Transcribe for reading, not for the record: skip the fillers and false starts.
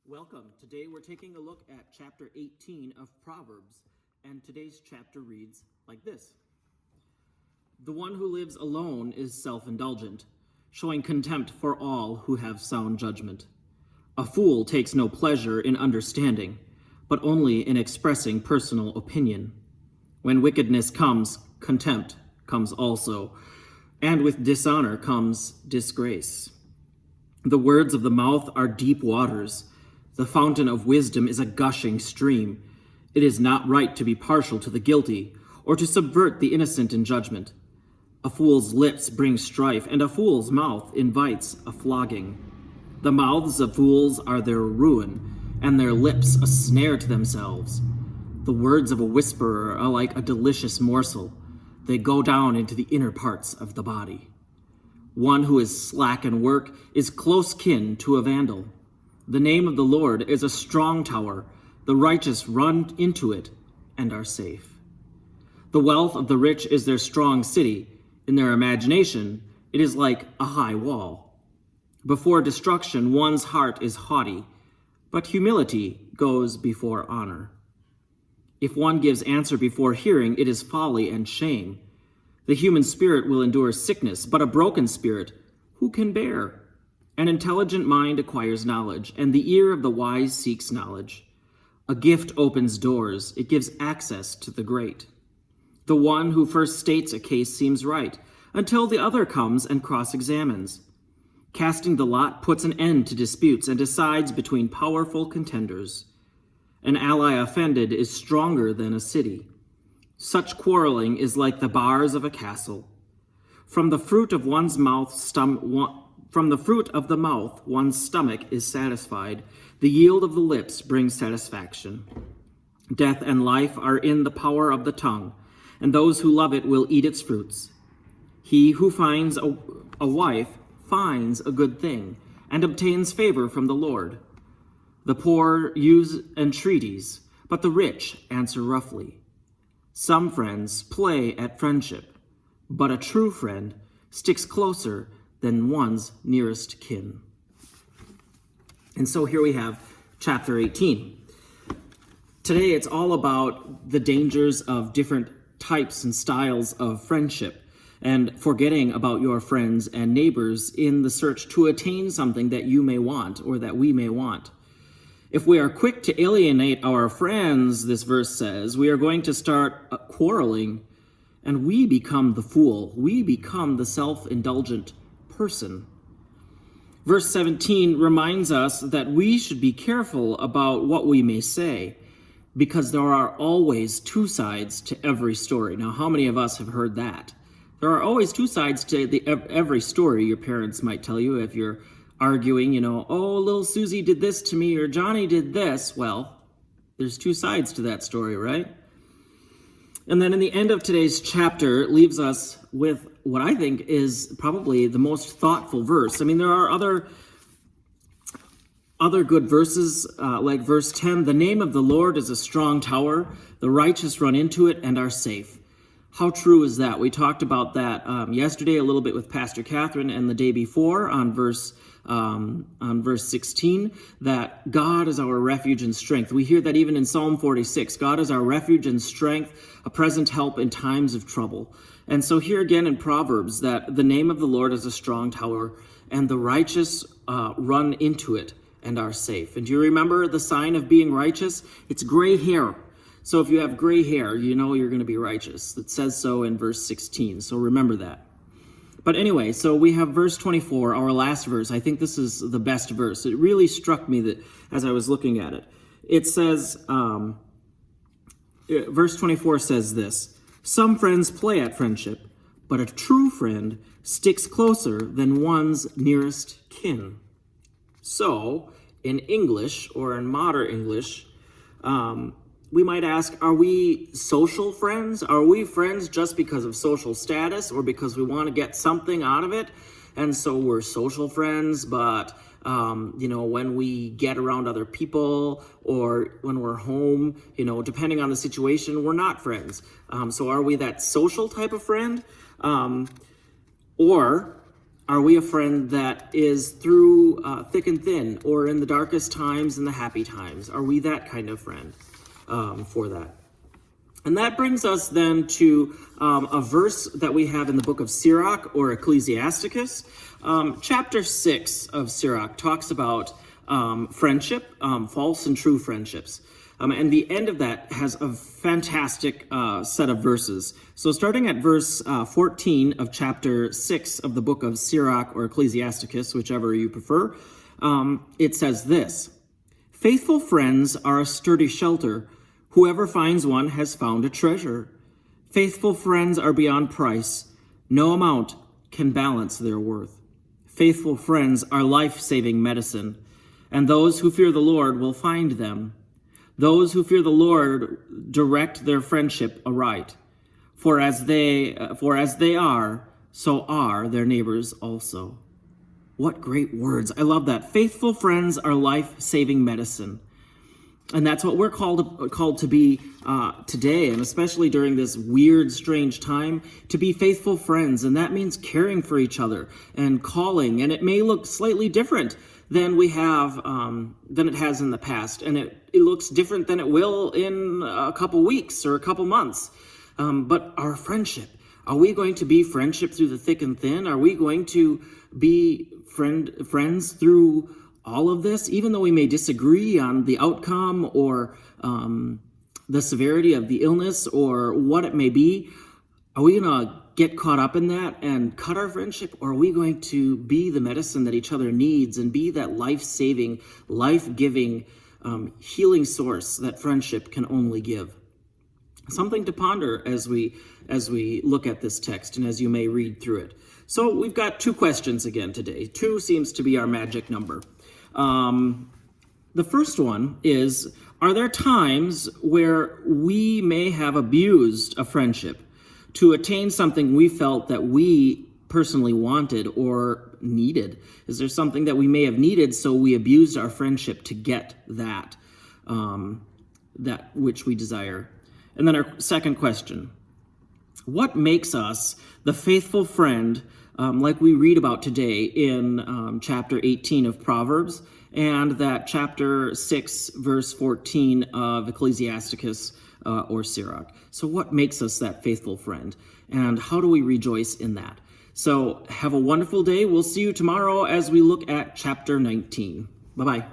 Welcome. Today we're taking a look at chapter 18 of Proverbs, and today's chapter reads like this. The one who lives alone is self-indulgent, showing contempt for all who have sound judgment. A fool takes no pleasure in understanding, but only in expressing personal opinion. When wickedness comes, contempt comes also, and with dishonor comes disgrace. The words of the mouth are deep waters. The fountain of wisdom is a gushing stream. It is not right to be partial to the guilty, or to subvert the innocent in judgment. A fool's lips bring strife, and a fool's mouth invites a flogging. The mouths of fools are their ruin, and their lips a snare to themselves. The words of a whisperer are like a delicious morsel. They go down into the inner parts of the body. One who is slack in work is close kin to a vandal. The name of the Lord is a strong tower. The righteous run into it and are safe. The wealth of the rich is their strong city. In their imagination, it is like a high wall. Before destruction, one's heart is haughty, but humility goes before honor. If one gives answer before hearing, it is folly and shame. The human spirit will endure sickness, but a broken spirit who can bear? An intelligent mind acquires knowledge, and the ear of the wise seeks knowledge. A gift opens doors, it gives access to the great. The one who first states a case seems right, until the other comes and cross-examines. Casting the lot puts an end to disputes and decides between powerful contenders. An ally offended is stronger than a city. Such quarreling is like the bars of a castle. From the fruit of one's mouth, one's stomach is satisfied. The yield of the lips brings satisfaction. Death and life are in the power of the tongue, and those who love it will eat its fruits. He who finds a wife finds a good thing and obtains favor from the Lord. The poor use entreaties, but the rich answer roughly. Some friends play at friendship, but a true friend sticks closer than one's nearest kin. And so here we have chapter 18. Today it's all about the dangers of different types and styles of friendship and forgetting about your friends and neighbors in the search to attain something that you may want or that we may want. If we are quick to alienate our friends, this verse says, we are going to start quarreling, and we become the fool. We become the self-indulgent person. Verse 17 reminds us that we should be careful about what we may say, because there are always two sides to every story. Now, how many of us have heard that? There are always two sides to every story. Your parents might tell you if you're arguing, oh, little Susie did this to me, or Johnny did this. Well, there's two sides to that story, right? And then in the end of today's chapter, it leaves us with what I think is probably the most thoughtful verse. I mean, there are other good verses, like verse 10, the name of the Lord is a strong tower. The righteous run into it and are safe. How true is that? We talked about that yesterday a little bit with Pastor Catherine, and the day before on verse 16, that God is our refuge and strength. We hear that even in Psalm 46. God is our refuge and strength, a present help in times of trouble. And so here again in Proverbs, that the name of the Lord is a strong tower, and the righteous run into it and are safe. And do you remember the sign of being righteous? It's gray hair. So if you have gray hair, you know you're going to be righteous. It says so in verse 16, so remember that. But anyway, so we have verse 24, our last verse. I think this is the best verse. It really struck me that as I was looking at it. It says, verse 24 says this, some friends play at friendship, but a true friend sticks closer than one's nearest kin. So, in English, or in modern English, we might ask, are we social friends? Are we friends just because of social status or because we want to get something out of it? And so we're social friends, but, when we get around other people or when we're home, depending on the situation, we're not friends. So are we that social type of friend? Or Are we a friend that is through thick and thin, or in the darkest times and the happy times? Are we that kind of friend for that? And that brings us then to a verse that we have in the book of Sirach or Ecclesiasticus. Chapter 6 of Sirach talks about friendship, false and true friendships. And the end of that has a fantastic set of verses. So starting at verse 14 of chapter 6 of the book of Sirach or Ecclesiasticus, whichever you prefer, it says this: "Faithful friends are a sturdy shelter. Whoever finds one has found a treasure. Faithful friends are beyond price. No amount can balance their worth. Faithful friends are life-saving medicine, and those who fear the Lord will find them. Those who fear the Lord direct their friendship aright. For as they are, so are their neighbors also." What great words. I love that. Faithful friends are life-saving medicine. And that's what we're called to be today, and especially during this weird, strange time, to be faithful friends. And that means caring for each other and calling. And it may look slightly different than we have, than it has in the past. And it looks different than it will in a couple weeks or a couple months. But our friendship, are we going to be friendship through the thick and thin? Are we going to be friends through all of this, even though we may disagree on the outcome or the severity of the illness or what it may be? Are we going to get caught up in that and cut our friendship? Or are we going to be the medicine that each other needs and be that life-saving, life-giving, healing source that friendship can only give? Something to ponder as we look at this text and as you may read through it. So we've got two questions again today. 2 seems to be our magic number. The first one is, are there times where we may have abused a friendship to attain something we felt that we personally wanted or needed? Is there something that we may have needed, so we abused our friendship to get that, that which we desire? And then our second question, what makes us the faithful friend like we read about today in chapter 18 of Proverbs and that chapter 6, verse 14 of Ecclesiasticus or Sirach? So what makes us that faithful friend? And how do we rejoice in that? So have a wonderful day. We'll see you tomorrow as we look at chapter 19. Bye-bye.